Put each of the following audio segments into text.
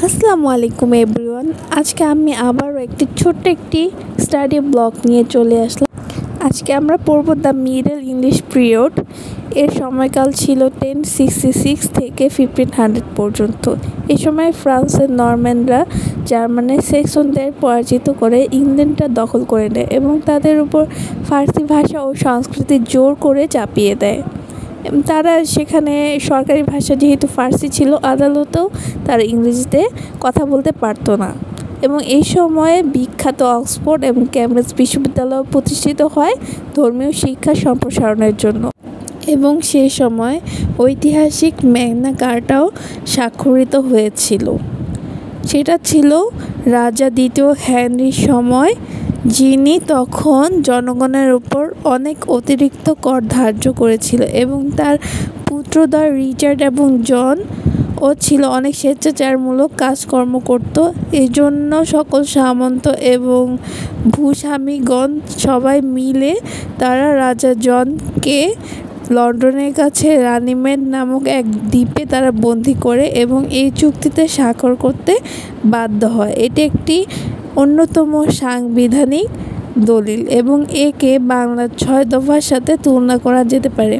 আসসালামু আলাইকুম এভরিওয়ান। আজকে আমি আবারও ছোট্ট একটি স্টাডি ব্লগ নিয়ে চলে আসলাম। আজকে আমরা পড়ব দ্য মিডল ইংলিশ পিরিয়ড। এর সময়কাল ছিল 1066 থেকে 1500 পর্যন্ত। এই সময় ফ্রান্সের নরম্যানরা জার্মানের স্যাক্সনদের পরাজিত করে ইংল্যান্ডটা দখল করে নেয় এবং তাদের উপর ফার্সি ভাষা ও সংস্কৃতি জোর করে চাপিয়ে দেয়। তারা সেখানে সরকারি ভাষা যেহেতু ফার্সি ছিল, আদালতেও তারা ইংরেজিতে কথা বলতে পারতো না এবং এই সময়ে বিখ্যাত অক্সফোর্ড এবং ক্যামব্রিজ বিশ্ববিদ্যালয় প্রতিষ্ঠিত হয় ধর্মীয় শিক্ষা সম্প্রসারণের জন্য এবং সেই সময় ঐতিহাসিক ম্যাগনা কার্টাও স্বাক্ষরিত হয়েছিল। সেটা ছিল রাজা দ্বিতীয় হেনরির সময়, যিনি তখন জনগণের উপর অনেক অতিরিক্ত কর ধার্য করেছিল এবং তার পুত্রদ্বয় রিচার্ড এবং জন ও ছিল অনেক স্বেচ্ছাচারমূলক কাজকর্ম করত। এই জন্য সকল সামন্ত এবং ভূস্বামীগণ সবাই মিলে তারা রাজা জনকে লন্ডনের কাছে রানিমেড নামক এক দ্বীপে তারা বন্দী করে এবং এই চুক্তিতে স্বাক্ষর করতে বাধ্য হয়। এটি একটি অন্যতম সাংবিধানিক দলিল এবং একে বাংলার 6 দফার সাথে তুলনা করা যেতে পারে।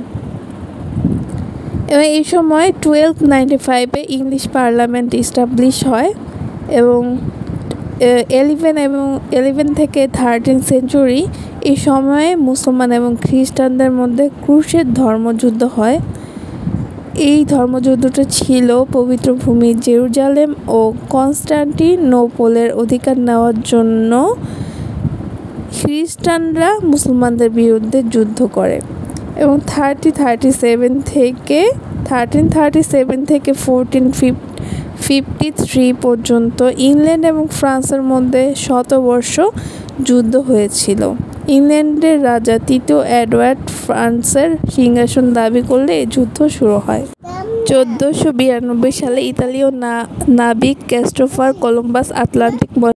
এবং এই সময় 1295-এ ইংলিশ পার্লামেন্ট এস্টাবলিশ হয় এবং 11 থেকে 13 সেঞ্চুরি এই সময়ে মুসলমান এবং খ্রিস্টানদের মধ্যে ক্রুশের ধর্মযুদ্ধ হয়। এই ধর্মযুদ্ধটা ছিল পবিত্র ভূমি জেরুজালেম ও কনস্টান্টিনোপলের অধিকার নেওয়ার জন্য। খ্রিস্টানরা মুসলমানদের বিরুদ্ধে যুদ্ধ করে এবং 1337 থেকে 1453 পর্যন্ত ইংল্যান্ড এবং ফ্রান্সের মধ্যে শতবর্ষ যুদ্ধ হয়েছিল। ইংল্যান্ডের রাজা তৃতীয় এডওয়ার্ড ফ্রান্সের সিংহাসন দাবি করলে এই যুদ্ধ শুরু হয়। 1492 সালে ইতালীয় নাবিক ক্রিস্টোফার কলম্বাস আটলান্টিক